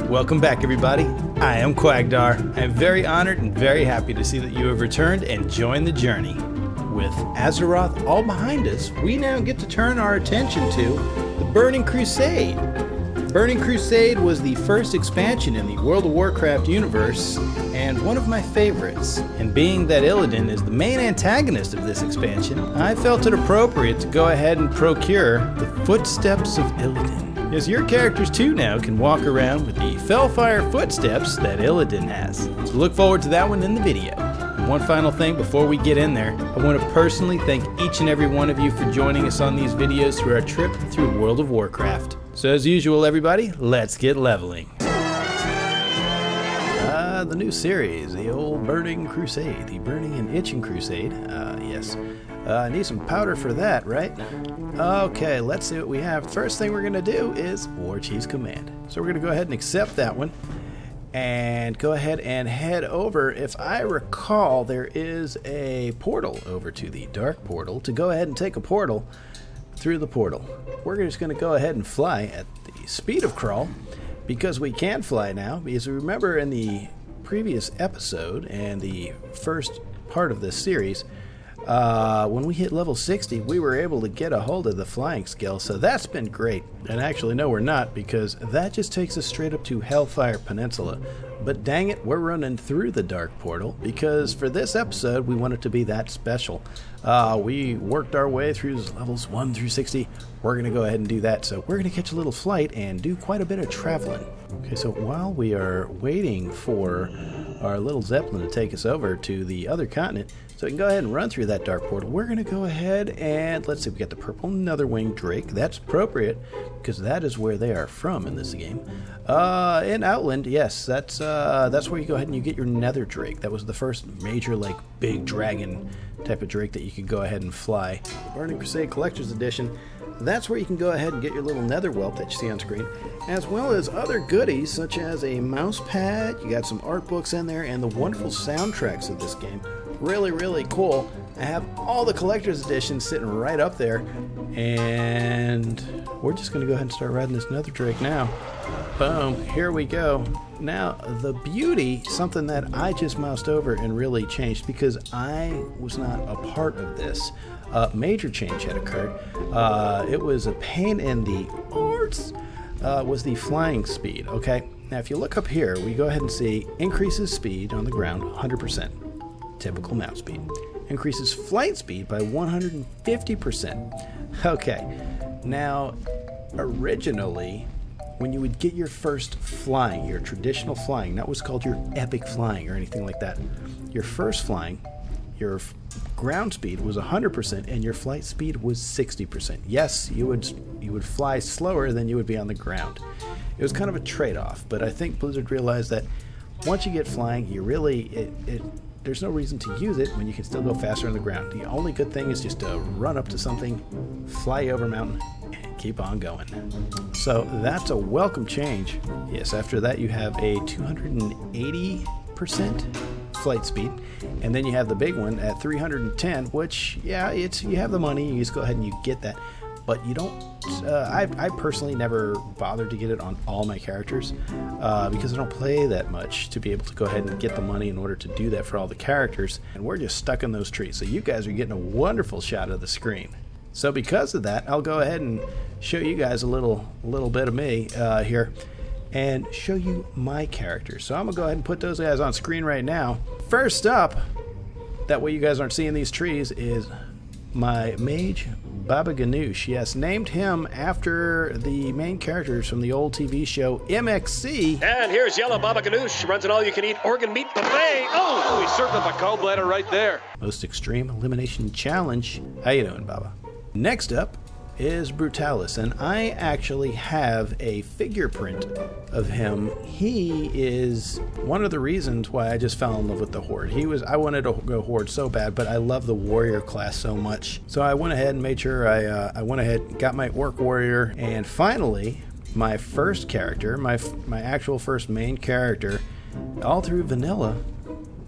Welcome back, everybody. I am Quagdarr. I am very honored and very happy to see that you have returned and joined the journey. With Azeroth all behind us, we now get to turn our attention to the Burning Crusade. Burning Crusade was the first expansion in the World of Warcraft universe, and one of my favorites. And being that Illidan is the main antagonist of this expansion, I felt it appropriate to go ahead and procure the Footsteps of Illidan. Yes, your characters too now can walk around with the Fellfire footsteps that Illidan has. So look forward to that one in the video. And one final thing before we get in there, I want to personally thank each and every one of you for joining us on these videos through our trip through World of Warcraft. So as usual, everybody, let's get leveling. The new series, the old Burning Crusade, the Burning and Itching Crusade. Yes. I need some powder for that, right? Okay, let's see what we have. First thing we're going to do is War Chief's Command. So we're going to go ahead and accept that one. And go ahead and head over. If I recall, there is a portal over to the Dark Portal. To go ahead and take a portal through the portal. We're just going to go ahead and fly at the speed of crawl. Because we can fly now. Because remember in the previous episode and the first part of this series, when we hit level 60, we were able to get a hold of the flying skill, so that's been great. And actually, no, we're not, because that just takes us straight up to Hellfire Peninsula. But dang it, we're running through the Dark Portal, because for this episode, we want it to be that special. We worked our way through levels 1 through 60. We're going to go ahead and do that, so we're going to catch a little flight and do quite a bit of traveling. Okay, so while we are waiting for our little Zeppelin to take us over to the other continent, so we can go ahead and run through that Dark Portal, we're going to go ahead and, let's see, we got the Purple Netherwing Drake. That's appropriate, because that is where they are from in this game. In Outland, yes, that's where you go ahead and you get your Nether Drake. That was the first major, like, big dragon type of Drake that you could go ahead and fly. Burning Crusade Collector's Edition, that's where you can go ahead and get your little nether whelp that you see on screen, as well as other goodies such as a mouse pad. You got some art books in there and the wonderful soundtracks of this game. Really, really cool. I have all the collector's editions sitting right up there, and we're just going to go ahead and start riding this nether drake now. Boom, here we go. Now, the beauty, something that I just moused over and really changed because I was not a part of this. Major change had occurred. It was a pain in the arse, was the flying speed, okay? Now, if you look up here, we go ahead and see increases speed on the ground 100%. Typical mouse speed. Increases flight speed by 150%. Okay, now, originally, when you would get your first flying, your traditional flying, not what's called your epic flying or anything like that, your first flying, your ground speed was 100% and your flight speed was 60%. Yes, you would fly slower than you would be on the ground. It was kind of a trade-off, but I think Blizzard realized that once you get flying, you really, there's no reason to use it when you can still go faster on the ground. The only good thing is just to run up to something, fly over a mountain, and keep on going. So that's a welcome change. Yes, after that you have a 280% flight speed, and then you have the big one at 310, which, yeah, you have the money, you just go ahead and you get that. But you don't, I personally never bothered to get it on all my characters because I don't play that much to be able to go ahead and get the money in order to do that for all the characters. And we're just stuck in those trees. So you guys are getting a wonderful shot of the screen. So because of that, I'll go ahead and show you guys a little bit of me here and show you my characters. So I'm going to go ahead and put those guys on screen right now. First up, that way you guys aren't seeing these trees, is my mage, Baba Ganoush. Yes, named him after the main characters from the old TV show MXC. And here's Yellow Baba Ganoush, runs an all-you-can-eat organ meat buffet. Oh, he served up a gallbladder right there. Most Extreme Elimination Challenge. How you doing, Baba? Next up is Brutalis, and I actually have a figure print of him. He is one of the reasons why I just fell in love with the Horde. I wanted to go Horde so bad, but I love the warrior class so much. So I went ahead and made sure I went ahead and got my orc warrior, and finally, my first character, my actual first main character, all through vanilla,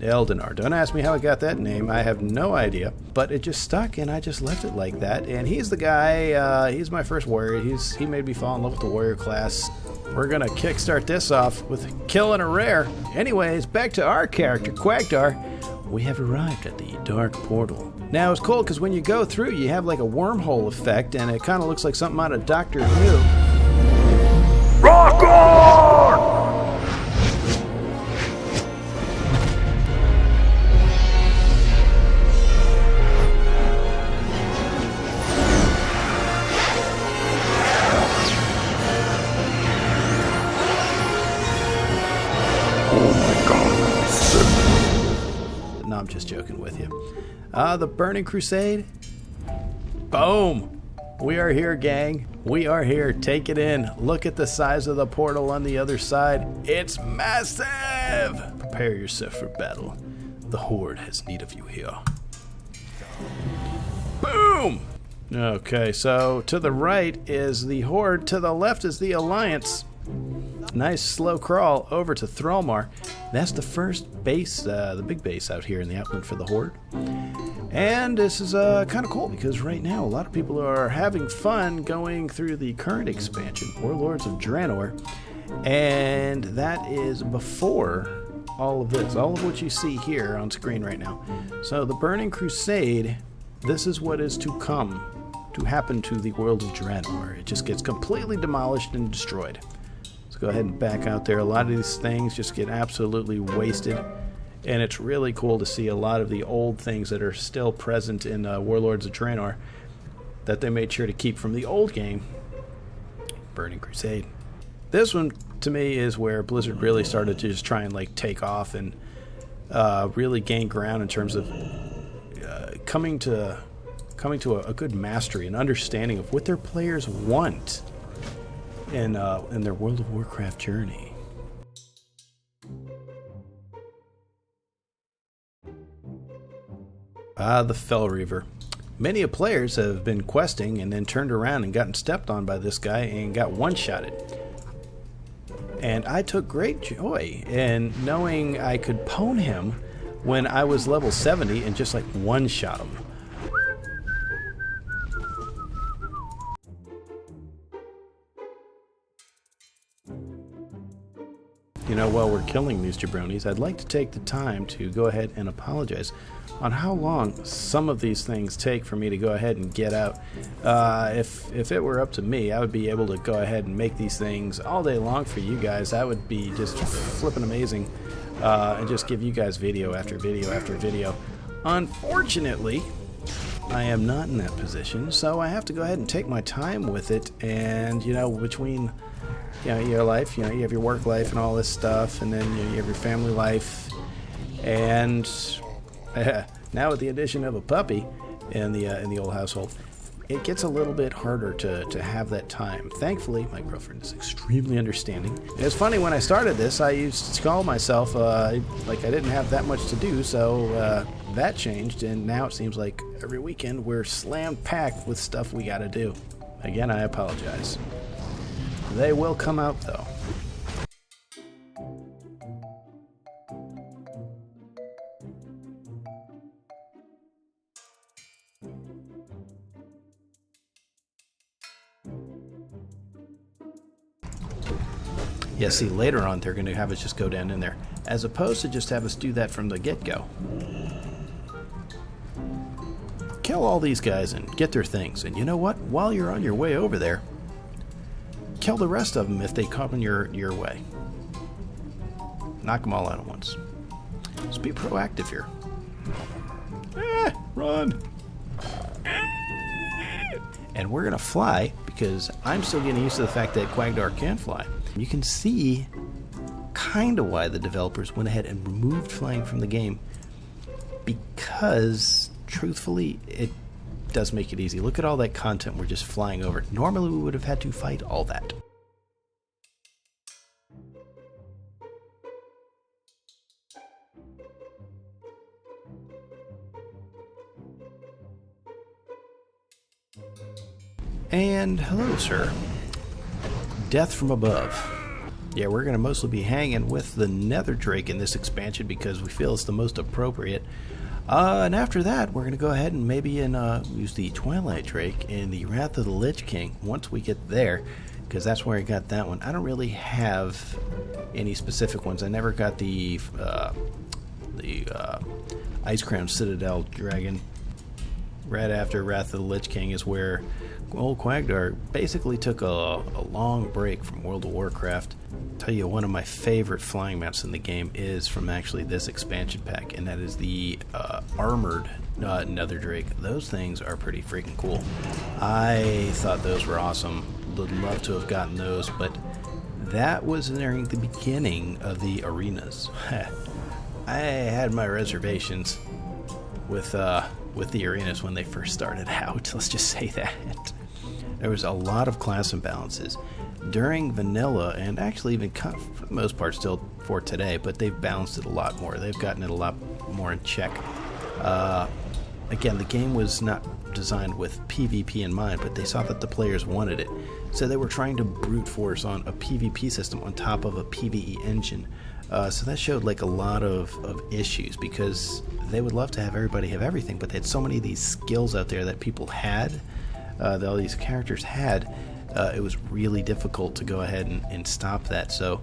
Eldinar. Don't ask me how I got that name. I have no idea. But it just stuck, and I just left it like that. And he's the guy, he's my first warrior. He made me fall in love with the warrior class. we're gonna kickstart this off with killing a rare. Anyways, back to our character, Quagdarr. We have arrived at the Dark Portal. Now, it's cool because when you go through, you have like a wormhole effect, and it kind of looks like something out of Doctor Who. Rock on! No, I'm just joking with you. The Burning Crusade. Boom! We are here, gang. We are here. Take it in. Look at the size of the portal on the other side. It's massive! Prepare yourself for battle. The Horde has need of you here. Boom! Okay, so to the right is the Horde. To the left is the Alliance. Nice slow crawl over to Thrallmar. That's the first base, the big base out here in the Outland for the Horde. And this is kind of cool because right now a lot of people are having fun going through the current expansion, Warlords of Draenor, and that is before all of this, all of what you see here on screen right now. So the Burning Crusade, this is what is to come, to happen to the world of Draenor. It just gets completely demolished and destroyed. Go ahead and back out there. A lot of these things just get absolutely wasted, and it's really cool to see a lot of the old things that are still present in Warlords of Draenor that they made sure to keep from the old game, Burning Crusade. This one, to me, is where Blizzard really started to just try and like take off and really gain ground in terms of coming to a good mastery and understanding of what their players want in their World of Warcraft journey. The Fell Reaver. Many of players have been questing and then turned around and gotten stepped on by this guy and got one-shotted. And I took great joy in knowing I could pwn him when I was level 70 and just like one-shot him. You know, while we're killing these jabronis, I'd like to take the time to go ahead and apologize on how long some of these things take for me to go ahead and get out. If it were up to me, I would be able to go ahead and make these things all day long for you guys. That would be just flipping amazing, and just give you guys video after video after video. Unfortunately, I am not in that position, so I have to go ahead and take my time with it. And, you know, between your life, you have your work life and all this stuff, and then you have your family life, and now with the addition of a puppy in the old household, it gets a little bit harder to have that time. Thankfully, my girlfriend is extremely understanding. It's funny, when I started this, I used to call myself like I didn't have that much to do, so that changed, and now it seems like every weekend we're slammed packed with stuff we gotta do. Again, I apologize. They will come out, though. Yeah, see, later on they're going to have us just go down in there, as opposed to just have us do that from the get-go. Kill all these guys and get their things, and you know what? While you're on your way over there, kill the rest of them if they come in your way. Knock them all out at once. Just be proactive here. Run! And we're going to fly, because I'm still getting used to the fact that Quagdarr can fly. You can see kind of why the developers went ahead and removed flying from the game, because, truthfully, it does make it easy. Look at all that content we're just flying over. Normally we would have had to fight all that. And hello, sir. Death from above. Yeah, we're going to mostly be hanging with the Nether Drake in this expansion because we feel it's the most appropriate. And after that, we're going to go ahead and maybe use the Twilight Drake in the Wrath of the Lich King once we get there. because that's where I got that one. I don't really have any specific ones. I never got the Ice Crown Citadel Dragon. Right after Wrath of the Lich King is where old Quagdarr basically took a long break from World of Warcraft. Tell you, one of my favorite flying maps in the game is from actually this expansion pack, and that is the armored Nether Drake. Those things are pretty freaking cool. I thought those were awesome. Would love to have gotten those, but that was nearing the beginning of the arenas. I had my reservations with the arenas when they first started out. Let's just say that. There was a lot of class imbalances during vanilla, and actually even for the most part still for today, but they've balanced it a lot more. They've gotten it a lot more in check. Again, the game was not designed with PvP in mind, but they saw that the players wanted it. So they were trying to brute force on a PvP system on top of a PvE engine. So that showed like a lot of issues, because they would love to have everybody have everything, but they had so many of these skills out there that people had, that all these characters had. It was really difficult to go ahead and stop that. So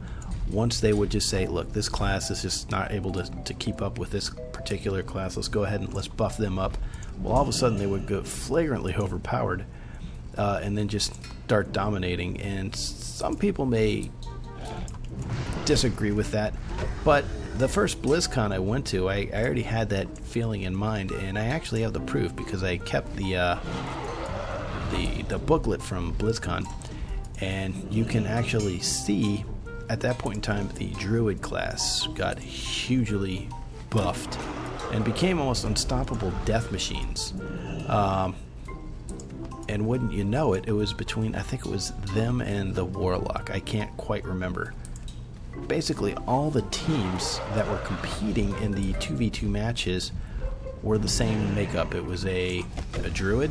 once they would just say, look, this class is just not able to keep up with this particular class, let's go ahead and let's buff them up. Well, all of a sudden they would go flagrantly overpowered, and then just start dominating. And some people may disagree with that, but the first BlizzCon I went to, I already had that feeling in mind, and I actually have the proof because I kept the booklet from BlizzCon, and you can actually see at that point in time the Druid class got hugely buffed and became almost unstoppable death machines. And wouldn't you know it, it was between, I think it was them and the Warlock. I can't quite remember. Basically, all the teams that were competing in the 2v2 matches were the same makeup. It was a Druid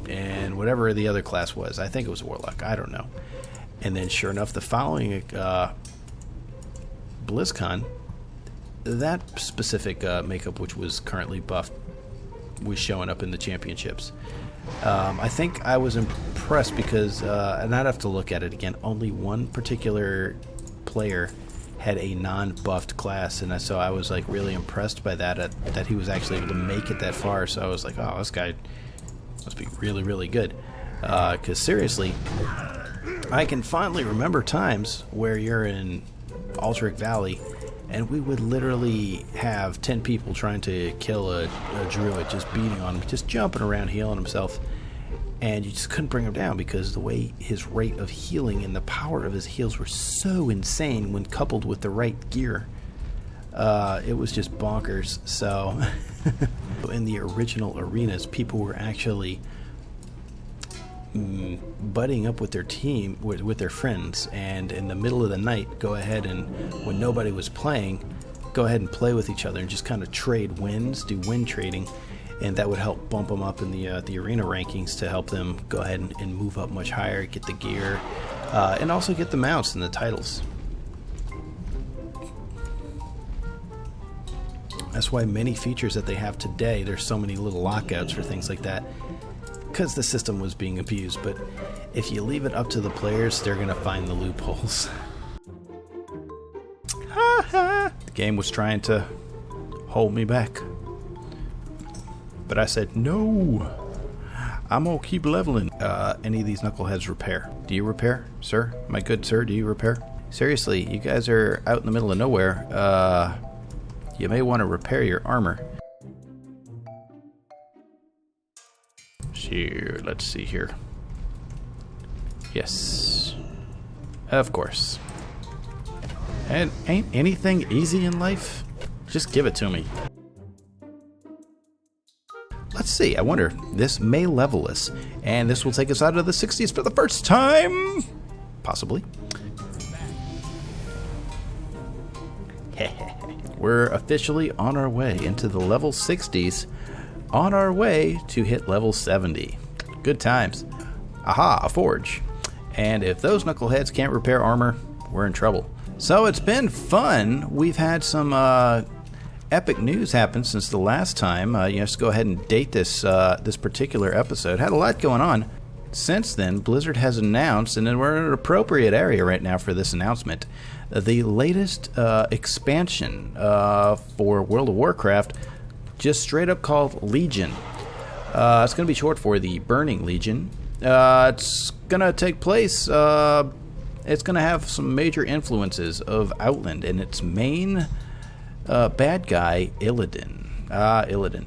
and whatever the other class was. I think it was a Warlock. I don't know. And then sure enough, the following BlizzCon, that specific makeup, which was currently buffed, was showing up in the championships. I think I was impressed because, and I'd have to look at it again, only one particular player had a non-buffed class, and so I was like really impressed by that, that he was actually able to make it that far. So I was like, oh, this guy must be really, really good. Because seriously, I can fondly remember times where you're in Aldrich Valley, and we would literally have 10 people trying to kill a druid, just beating on him, just jumping around, healing himself, and you just couldn't bring him down because the way his rate of healing and the power of his heals were so insane when coupled with the right gear. It was just bonkers. So in the original arenas, people were actually buddying up with their team, with their friends, and in the middle of the night go ahead and, when nobody was playing, go ahead and play with each other and just kind of trade wins, do win trading, and that would help bump them up in the arena rankings to help them go ahead and move up much higher, get the gear, and also get the mounts and the titles. That's why many features that they have today, there's so many little lockouts for things like that, because the system was being abused. But if you leave it up to the players, they're going to find the loopholes. The game was trying to hold me back, but I said, no, I'm going to keep leveling. Any of these knuckleheads repair? Do you repair, sir? My good sir, do you repair? Seriously, you guys are out in the middle of nowhere. You may want to repair your armor. Here, let's see here. Yes. Of course. And ain't anything easy in life? Just give it to me. Let's see, I wonder, this may level us, and this will take us out of the 60s for the first time? Possibly. We're officially on our way into the level 60s, on our way to hit level 70. Good times. Aha, a forge. And if those knuckleheads can't repair armor, we're in trouble. So it's been fun. We've had some epic news happen since the last time. Let's go ahead and date this this particular episode. Had a lot going on. since then, Blizzard has announced, and we're in an appropriate area right now for this announcement, the latest expansion for World of Warcraft, just straight up called Legion. It's going to be short for the Burning Legion. It's going to take place, it's going to have some major influences of Outland, and its main bad guy, Illidan. Illidan.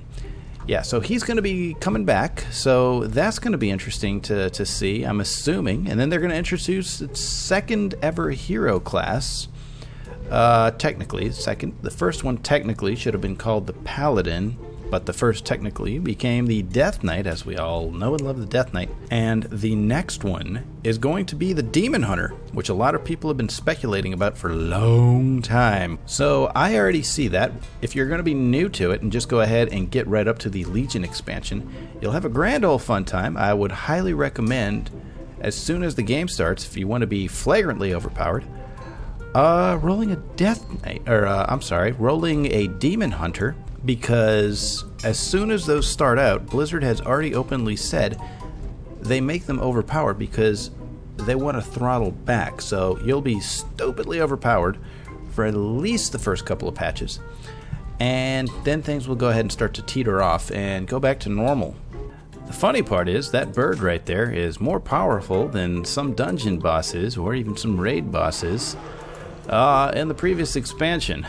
Yeah, so he's going to be coming back, so that's going to be interesting to see, I'm assuming. And then they're going to introduce its second ever hero class. Technically, the first one technically should have been called the Paladin, but the first technically became the Death Knight, as we all know and love the Death Knight. And the next one is going to be the Demon Hunter, which a lot of people have been speculating about for a long time. So I already see that. If you're going to be new to it and just go ahead and get right up to the Legion expansion, you'll have a grand old fun time. I would highly recommend, as soon as the game starts, if you want to be flagrantly overpowered, rolling a Death Knight, rolling a Demon Hunter, because as soon as those start out, Blizzard has already openly said they make them overpowered because they want to throttle back. So you'll be stupidly overpowered for at least the first couple of patches, and then things will go ahead and start to teeter off and go back to normal. The funny part is that bird right there is more powerful than some dungeon bosses or even some raid bosses in the previous expansion.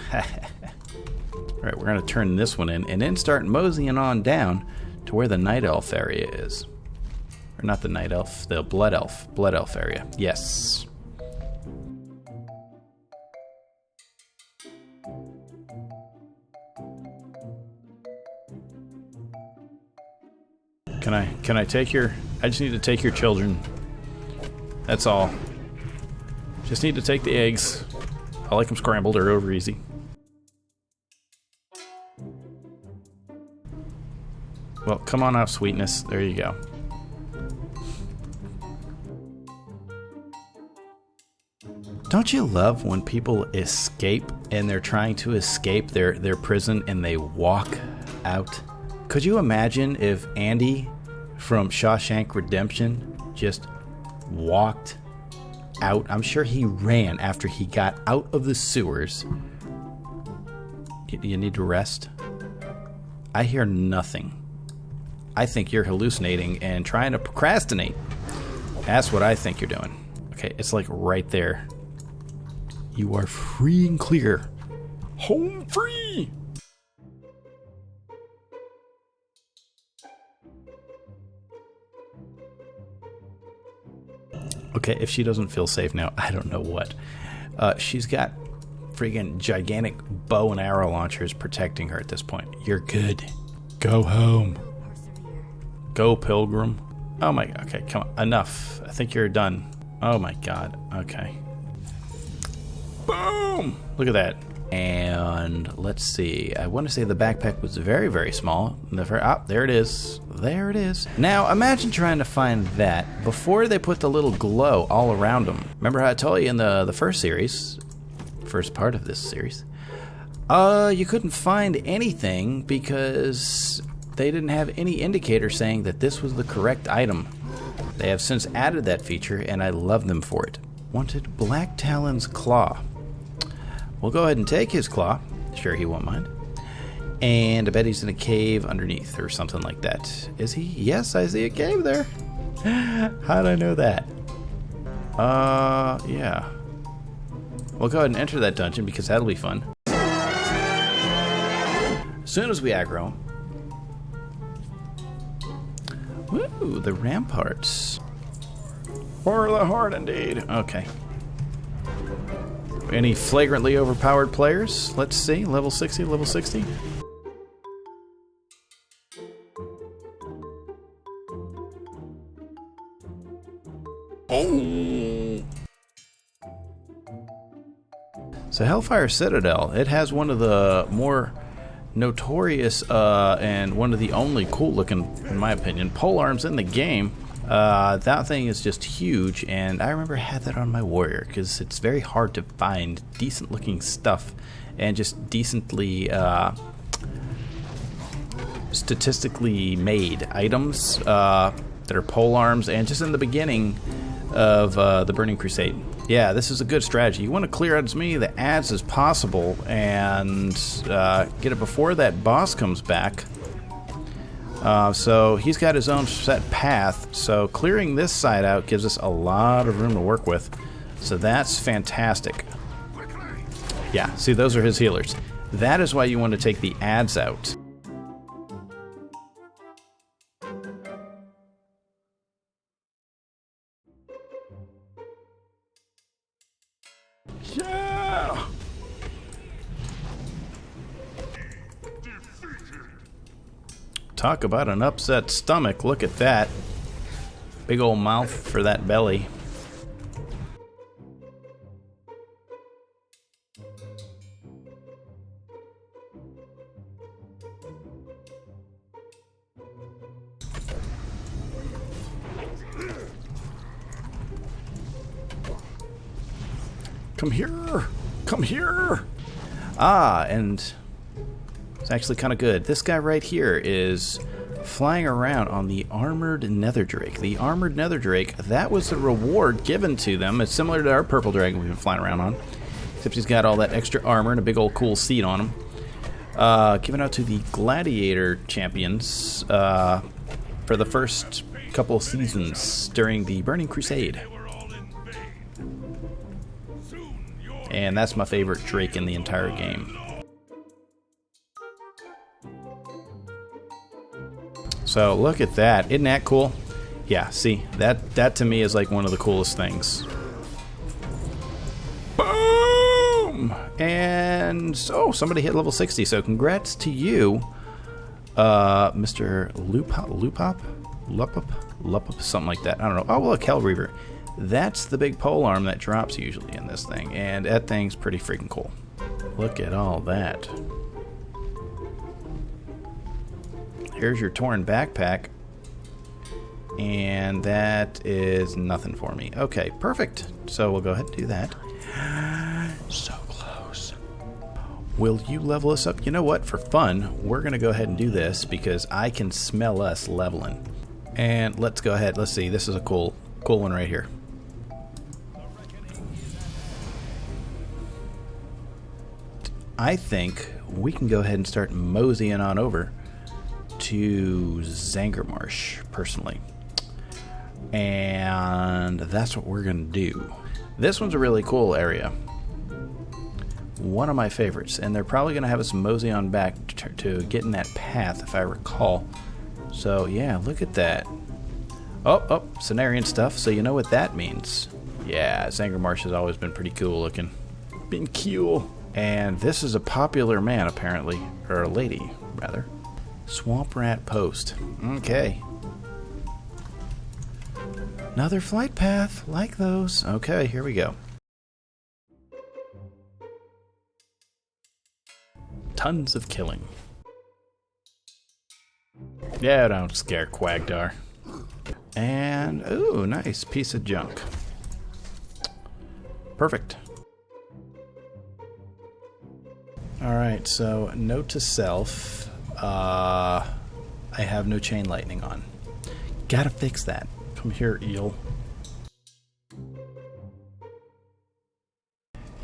Alright, we're going to turn this one in and then start moseying on down to where the Night Elf area is. Or not the Night Elf, the Blood Elf. Blood Elf area. Yes. Can I take your... I just need to take your children. That's all. Just need to take the eggs. I like them scrambled or over easy. Well, come on up, sweetness. There you go. Don't you love when people escape and they're trying to escape their prison and they walk out? Could you imagine if Andy from Shawshank Redemption just walked out? I'm sure he ran after he got out of the sewers. You need to rest? I hear nothing. I think you're hallucinating and trying to procrastinate. That's what I think you're doing. Okay, it's like right there. You are free and clear. Home free! Okay, if she doesn't feel safe now, I don't know what. She's got friggin' gigantic bow and arrow launchers protecting her at this point. You're good. Go home. Go, Pilgrim. Oh my, okay, come on, enough. I think you're done. Oh my god, okay. Boom! Look at that. And let's see, I want to say the backpack was very, very small. There it is. There it is. Now, imagine trying to find that before they put the little glow all around them. Remember how I told you in the first series, first part of this series, you couldn't find anything because they didn't have any indicator saying that this was the correct item. They have since added that feature, and I love them for it. Wanted Black Talon's claw. We'll go ahead and take his claw. Sure, he won't mind. And I bet he's in a cave underneath or something like that. Is he? Yes, I see a cave there. How'd I know that? Yeah. We'll go ahead and enter that dungeon because that'll be fun. As soon as we aggro him. Woo, the ramparts. For the Horde, indeed. Okay. Any flagrantly overpowered players? Let's see. Level 60, level 60. Oh! So Hellfire Citadel, it has one of the more notorious and one of the only cool looking, in my opinion, polearms in the game. That thing is just huge, and I remember I had that on my warrior because it's very hard to find decent looking stuff and just decently statistically made items that are pole arms, and just in the beginning of the Burning Crusade. Yeah, this is a good strategy. You want to clear out as many of the ads as possible and get it before that boss comes back. So he's got his own set path, so clearing this side out gives us a lot of room to work with. So that's fantastic. Yeah, see, those are his healers. That is why you want to take the ads out. Yeah! Talk about an upset stomach. Look at that. Big old mouth for that belly. Come here! Come here! Ah, and it's actually kind of good. This guy right here is flying around on the Armored Nether Drake. The Armored Nether Drake, that was the reward given to them. It's similar to our Purple Dragon we've been flying around on, except he's got all that extra armor and a big old cool seat on him. Given out to the Gladiator champions for the first couple of seasons during the Burning Crusade. And that's my favorite Drake in the entire game. So look at that. Isn't that cool? Yeah, see, that to me is like one of the coolest things. Boom! And oh, somebody hit level 60, so congrats to you, Mr. Lupop, something like that. I don't know. Oh, look, Hell Reaver. That's the big pole arm that drops usually in this thing, and that thing's pretty freaking cool. Look at all that. Here's your torn backpack, and that is nothing for me. Okay, perfect. So we'll go ahead and do that. So close. Will you level us up? You know what? For fun, we're going to go ahead and do this because I can smell us leveling. And let's go ahead. Let's see. This is a cool one right here. I think we can go ahead and start moseying on over to Zanger Marsh, personally. And that's what we're going to do. This one's a really cool area. One of my favorites. And they're probably going to have us mosey on back to get in that path, if I recall. So, yeah, look at that. Oh, Cenarian stuff, so you know what that means. Yeah, Zanger Marsh has always been pretty cool looking. Been cool. And this is a popular man, apparently. Or a lady, rather. Swamp Rat Post. Okay. Another flight path, like those. Okay, here we go. Tons of killing. Yeah, don't scare Quagdarr. And, ooh, nice piece of junk. Perfect. Alright, so note to self, I have no chain lightning on. Gotta fix that. Come here, eel.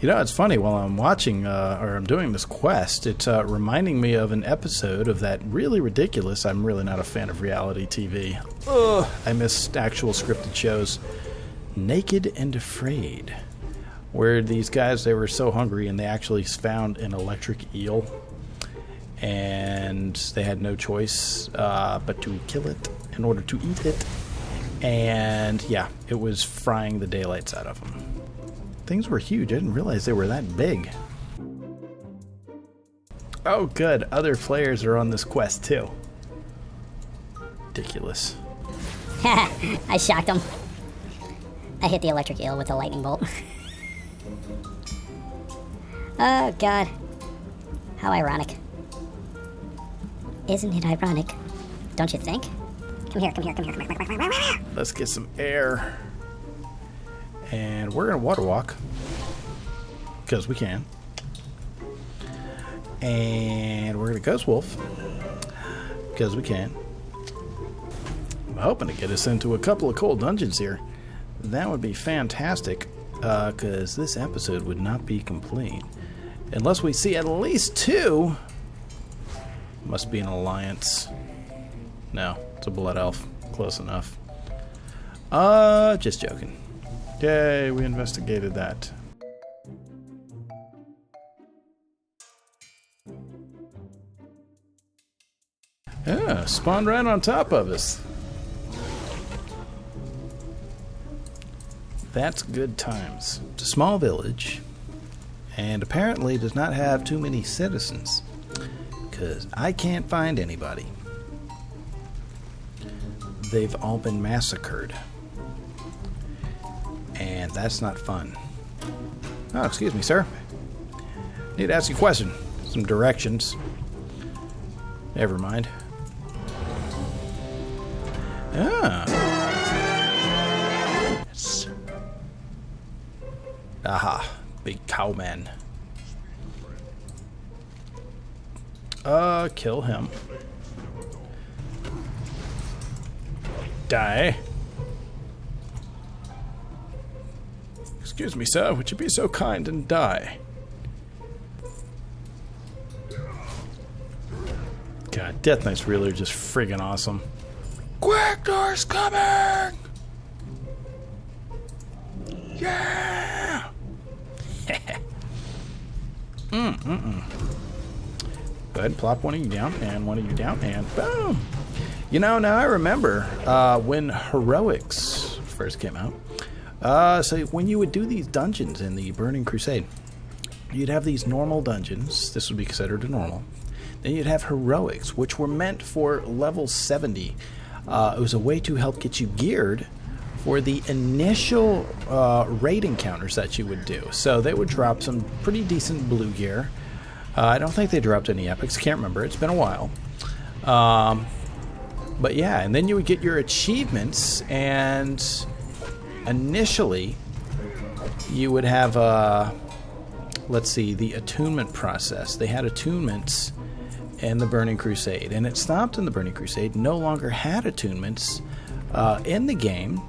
You know, it's funny, while I'm watching, or I'm doing this quest, it's reminding me of an episode of that really ridiculous, I'm really not a fan of reality TV. Ugh, I miss actual scripted shows. Naked and Afraid. Where these guys, they were so hungry and they actually found an electric eel. And they had no choice but to kill it in order to eat it. And yeah, it was frying the daylights out of them. Things were huge. I didn't realize they were that big. Oh, good. Other players are on this quest, too. Ridiculous. I shocked him. I hit the electric eel with a lightning bolt. Oh, God. How ironic. Isn't it ironic? Don't you think? Come here. Let's get some air. And we're going to water walk. Because we can. And we're going to ghost wolf. Because we can. I'm hoping to get us into a couple of cool dungeons here. That would be fantastic, because this episode would not be complete unless we see at least 2. Must be an alliance. No, it's a blood elf. Close enough. Just joking. Yay, we investigated that. Yeah, spawned right on top of us. That's good times. It's a small village, and apparently does not have too many citizens, because I can't find anybody. They've all been massacred, and that's not fun. Oh, excuse me, sir. Need to ask you a question. Some directions. Never mind. Ah. Yes. Aha. Big cowman. Kill him. Die. Excuse me, sir. Would you be so kind and die? God, Death Knights really are just friggin' awesome. Quagdarr's coming! Yeah! Go ahead and plop one of you down, and one of you down, and boom! You know, now I remember when Heroics first came out. So when you would do these dungeons in the Burning Crusade, you'd have these normal dungeons. This would be considered a normal. Then you'd have Heroics, which were meant for level 70. It was a way to help get you geared for the initial raid encounters that you would do. So they would drop some pretty decent blue gear. I don't think they dropped any epics. Can't remember. It's been a while. But yeah, and then you would get your achievements, and initially you would have, let's see, the attunement process. They had attunements in the Burning Crusade, and it stopped in the Burning Crusade. No longer had attunements in the game.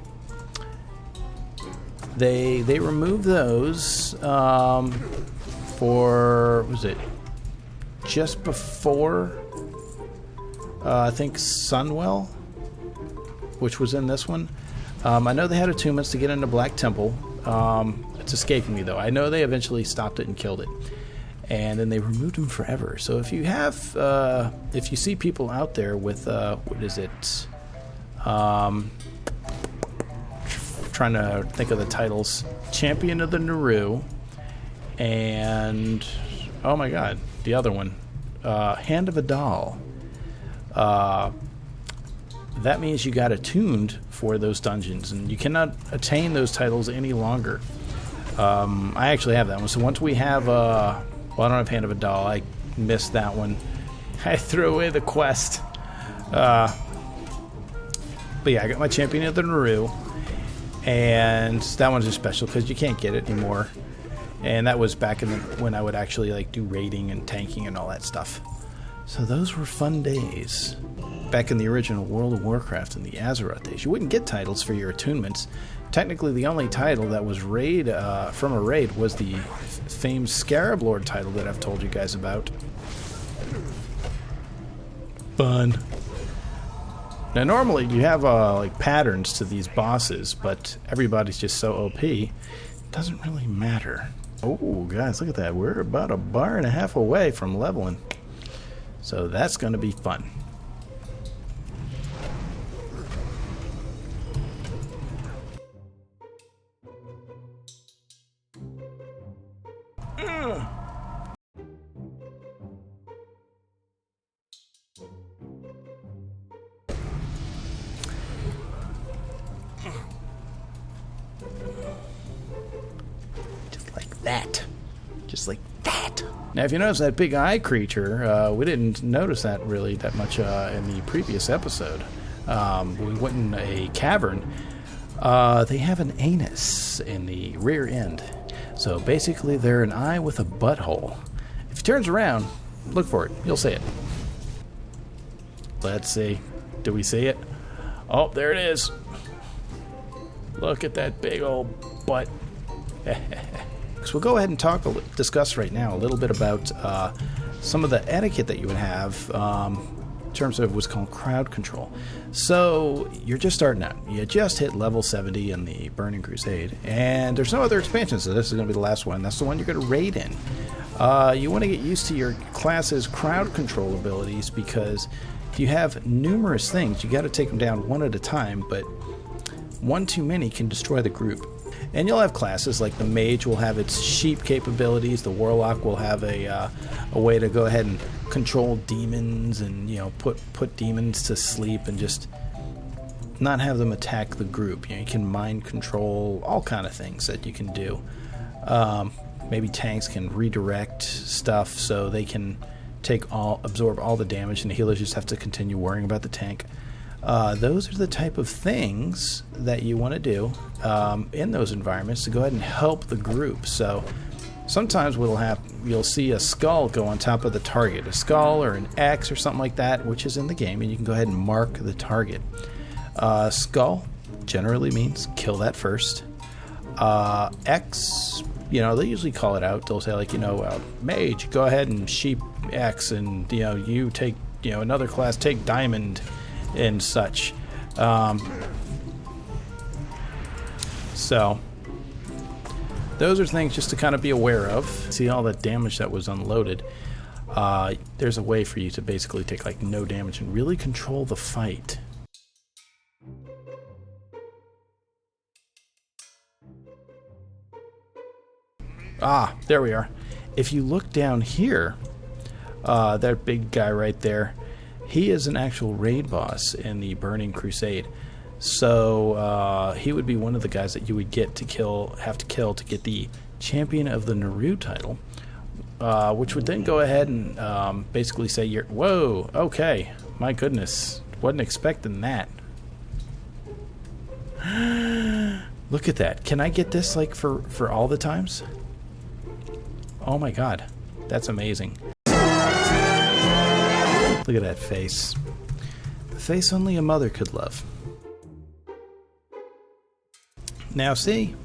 They removed those for, was it just before I think Sunwell, which was in this one. I know they had attunements to get into Black Temple. It's escaping me though. I know they eventually stopped it and killed it, and then they removed them forever. So if you have, if you see people out there with, what is it? Trying to think of the titles. Champion of the Naru, and oh my God, the other one, Hand of a Doll. That means you got attuned for those dungeons, and you cannot attain those titles any longer. I actually have that one. So once we have, well, I don't have Hand of a Doll. I missed that one. I threw away the quest. But yeah, I got my Champion of the Naru, and that one's just special because you can't get it anymore. And that was back in when I would actually like do raiding and tanking and all that stuff. So those were fun days. Back in the original World of Warcraft in the Azeroth days, you wouldn't get titles for your attunements. Technically, the only title that was from a raid was the famed Scarab Lord title that I've told you guys about. Fun. Now, normally you have like patterns to these bosses, but everybody's just so OP, it doesn't really matter. Oh, guys, look at that. We're about a bar and a half away from leveling. So that's going to be fun. Just like that. Now, if you notice that big eye creature, we didn't notice that really that much in the previous episode. We went in a cavern. They have an anus in the rear end. So basically, they're an eye with a butthole. If it turns around, look for it. You'll see it. Let's see. Do we see it? Oh, there it is. Look at that big old butt. So we'll go ahead and discuss right now a little bit about some of the etiquette that you would have in terms of what's called crowd control. So you're just starting out. You just hit level 70 in the Burning Crusade, and there's no other expansions, so this is going to be the last one. That's the one you're going to raid in. You want to get used to your class's crowd control abilities, because if you have numerous things, you got to take them down one at a time, but one too many can destroy the group. And you'll have classes like the mage will have its sheep capabilities, the warlock will have a way to go ahead and control demons and, you know, put demons to sleep and just not have them attack the group. You know, you can mind control, all kind of things that you can do. Maybe tanks can redirect stuff so they can absorb all the damage, and the healers just have to continue worrying about the tank. Those are the type of things that you want to do in those environments to go ahead and help the group. So sometimes what'll happen, you'll see a skull go on top of the target, a skull or an X or something like that, which is in the game, and you can go ahead and mark the target. Skull generally means kill that first. X, you know, they usually call it out. They'll say, like, you know, mage, go ahead and sheep X, and, you know, you take, you know, another class take diamond and such. So those are things just to kind of be aware of. See all the damage that was unloaded. There's a way for you to basically take like no damage and really control the fight. Ah, there we are. If you look down here, that big guy right there, he is an actual raid boss in the Burning Crusade. So he would be one of the guys that you would have to kill to get the Champion of the Naru title, which would then go ahead and basically say, whoa, okay, my goodness, wasn't expecting that. Look at that. Can I get this like for all the times? Oh my god, that's amazing. Look at that face. The face only a mother could love. Now see,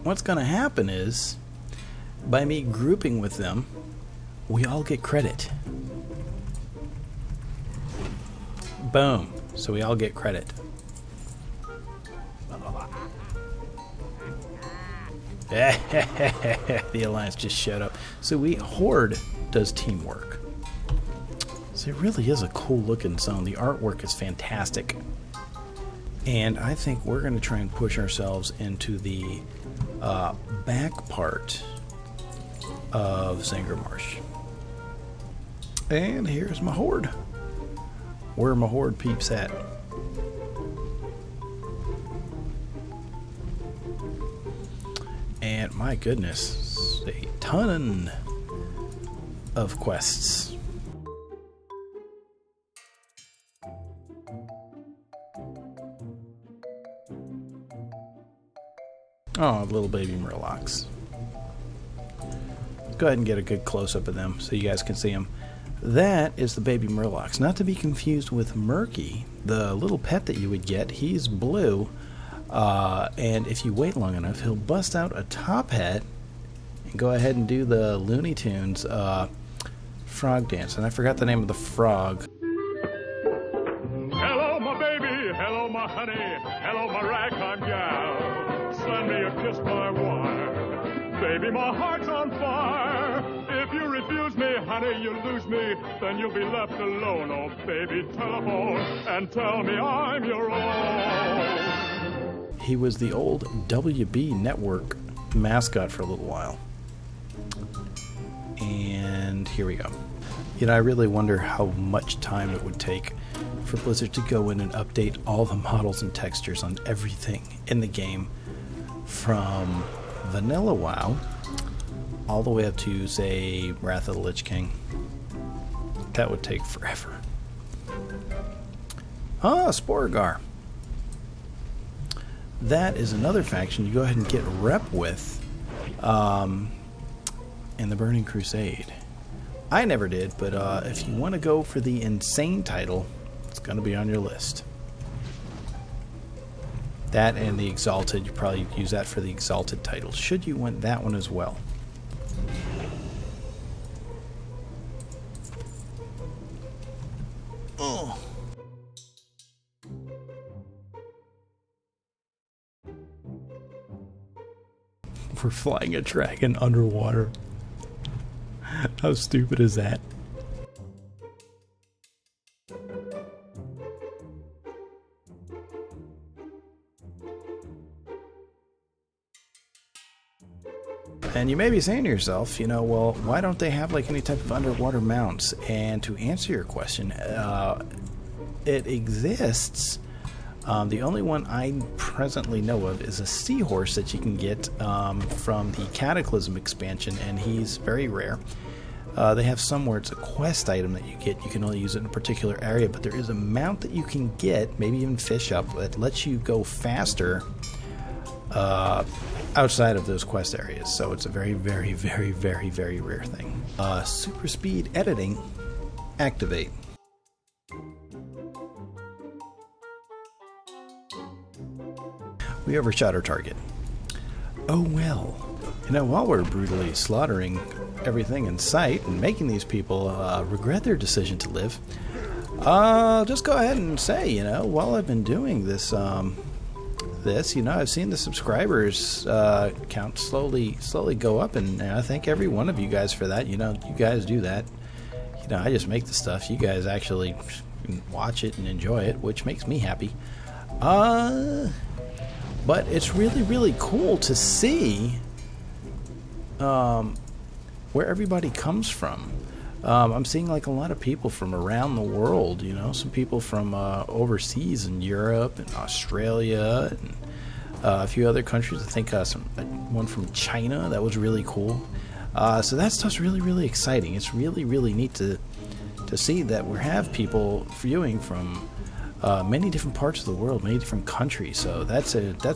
what's going to happen is, by me grouping with them, we all get credit. Boom. So we all get credit. The Alliance just showed up. So Horde does teamwork. So it really is a cool looking zone. The artwork is fantastic. And I think we're going to try and push ourselves into the back part of Zanger Marsh. And here's my Horde. Where are my Horde peeps at? And my goodness, a ton of quests. Oh, little baby murlocs. Let's go ahead and get a good close-up of them so you guys can see them. That is the baby murlocs. Not to be confused with Murky, the little pet that you would get. He's blue, and if you wait long enough, he'll bust out a top hat and go ahead and do the Looney Tunes frog dance. And I forgot the name of the frog. Hello, my baby. Hello, my honey. Hello, my ragtime gal. Send me a kiss by wire. Baby, my heart's on fire. If you refuse me, honey, you lose me. Then you'll be left alone. Oh, baby, telephone and tell me I'm your own. He was the old WB Network mascot for a little while. And here we go. You know, I really wonder how much time it would take for Blizzard to go in and update all the models and textures on everything in the game, from vanilla WoW all the way up to, say, Wrath of the Lich King. That would take forever. Ah, Sporgar. That is another faction you go ahead and get rep with in the Burning Crusade. I never did, but if you want to go for the insane title, it's going to be on your list. That and the Exalted, you probably use that for the Exalted title, should you want that one as well. Oh. We're flying a dragon underwater. How stupid is that? And you may be saying to yourself, you know, well, why don't they have like any type of underwater mounts? And to answer your question, it exists. The only one I presently know of is a seahorse that you can get from the Cataclysm expansion, and he's very rare. They have some where it's a quest item that you get. You can only use it in a particular area, but there is a mount that you can get, maybe even fish up, that lets you go faster outside of those quest areas. So it's a very, very, very, very, very rare thing. Super speed editing, activate. We overshot our target. Oh well. You know, while we're brutally slaughtering everything in sight and making these people regret their decision to live, I'll just go ahead and say, you know, while I've been doing this, you know, I've seen the subscribers count slowly go up, and I thank every one of you guys for that. You know, you guys do that. You know, I just make the stuff. You guys actually watch it and enjoy it, which makes me happy. But it's really, really cool to see where everybody comes from. I'm seeing like a lot of people from around the world, you know, some people from overseas in Europe and Australia and a few other countries. I think one from China. That was really cool. So that stuff's really, really exciting. It's really, really neat to see that we have people viewing from many different parts of the world, many different countries. So that's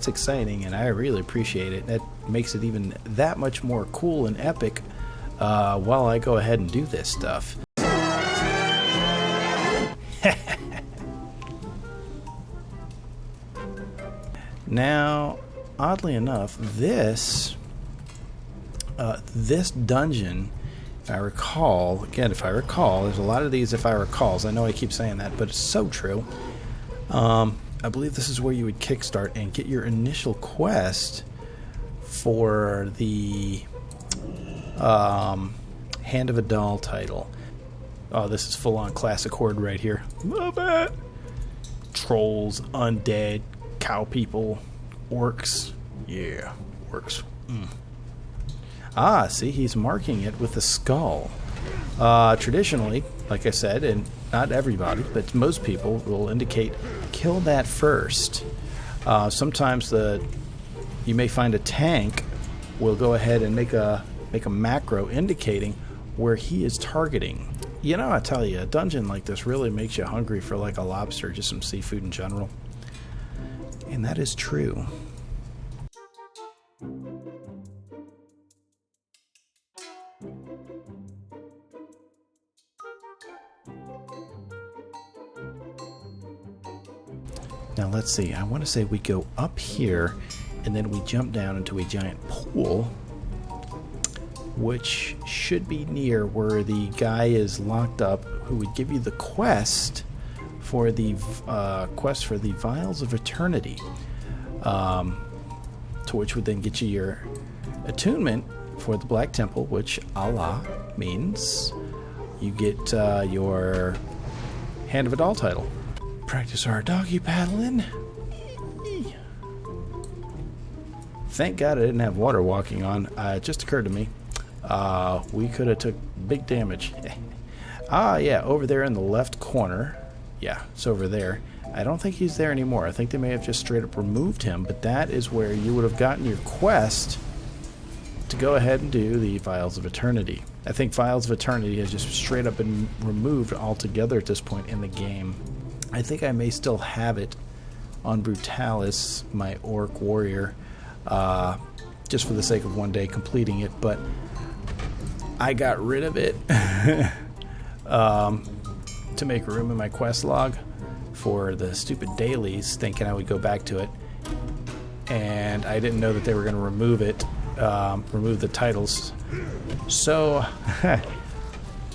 exciting, and I really appreciate it. That makes it even that much more cool and epic while I go ahead and do this stuff. Now, oddly enough, this dungeon, if I recall, there's a lot of these if I recalls. I know I keep saying that, but it's so true. I believe this is where you would kickstart and get your initial quest for the Hand of a Doll title. Oh, this is full-on classic Horde right here. Love it! Trolls, undead, cow people, orcs. Yeah, orcs. Ah, see, he's marking it with a skull. Traditionally, like I said, and not everybody, but most people will indicate kill that first. Sometimes you may find a tank will go ahead and make a macro indicating where he is targeting. You know, I tell you, a dungeon like this really makes you hungry for like a lobster, just some seafood in general. And that is true. Now let's see, I want to say we go up here and then we jump down into a giant pool, which should be near where the guy is locked up who would give you the quest for the Vials of Eternity, to which would then get you your attunement for the Black Temple, which Allah means you get your Hand of a Doll title. Practice our doggy paddling. Thank God I didn't have water walking on. It just occurred to me. We could have took big damage. Yeah, over there in the left corner. Yeah, it's over there. I don't think he's there anymore. I think they may have just straight up removed him, but that is where you would have gotten your quest to go ahead and do the Vials of Eternity. I think Vials of Eternity has just straight up been removed altogether at this point in the game. I think I may still have it on Brutalis, my Orc Warrior, just for the sake of one day completing it, but I got rid of it to make room in my quest log for the stupid dailies, thinking I would go back to it. and I didn't know that they were going to remove it, remove the titles. So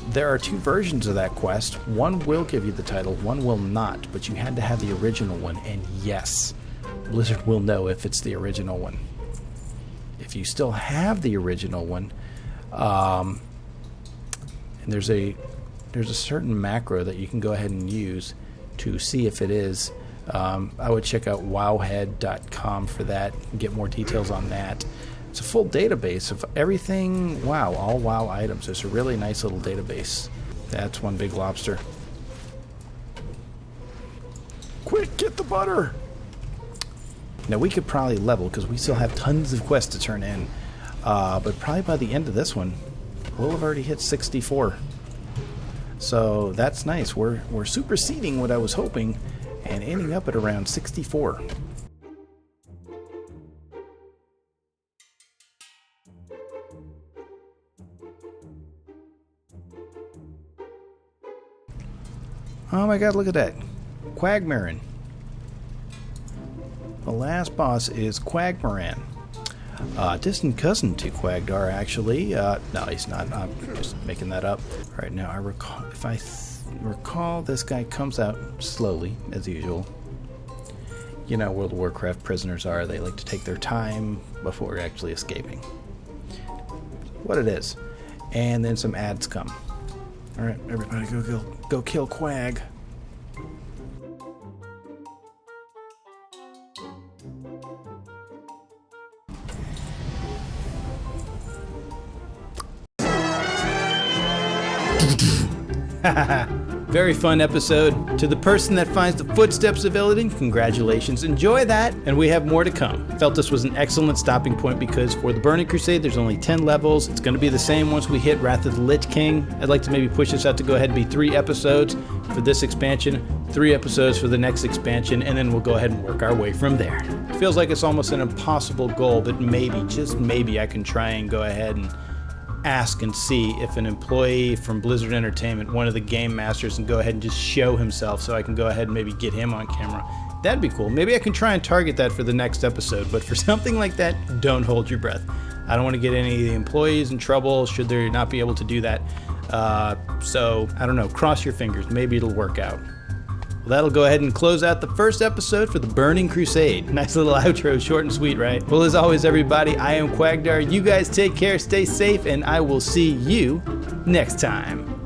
there are 2 versions of that quest. One will give you the title, one will not, but you had to have the original one, and yes, Blizzard will know if it's the original one. If you still have the original one, and there's a certain macro that you can go ahead and use to see if it is. I would check out wowhead.com for that and get more details on that. It's a full database of everything. Wow, all WoW items. It's a really nice little database. That's one big lobster. Quick, get the butter! Now we could probably level because we still have tons of quests to turn in. But probably by the end of this one, we'll have already hit 64. So that's nice. We're superseding what I was hoping and ending up at around 64. Oh my god, look at that. Quagdarr. The last boss is Quagdarr. Distant cousin to Quagdarr, actually. No, he's not. I'm just making that up. Right now, I recall, if I recall, this guy comes out slowly, as usual. You know, World of Warcraft prisoners are. They like to take their time before actually escaping. What it is. And then some ads come. Alright, everybody go kill Quag. Very fun episode. To the person that finds the footsteps of Illidan, congratulations. Enjoy that, and we have more to come. Felt this was an excellent stopping point because for the Burning Crusade, there's only 10 levels. It's going to be the same once we hit Wrath of the Lich King. I'd like to maybe push this out to go ahead and be 3 episodes for this expansion, 3 episodes for the next expansion, and then we'll go ahead and work our way from there. It feels like it's almost an impossible goal, but maybe, just maybe, I can try and go ahead and ask and see if an employee from Blizzard Entertainment, one of the game masters, can go ahead and just show himself so I can go ahead and maybe get him on camera. That'd be cool. Maybe I can try and target that for the next episode, but for something like that, don't hold your breath. I don't want to get any of the employees in trouble should they not be able to do that. So, I don't know, cross your fingers. Maybe it'll work out. Well, that'll go ahead and close out the first episode for the Burning Crusade. Nice little outro, short and sweet, right? Well, as always, everybody, I am Quagdarr. You guys take care, stay safe, and I will see you next time.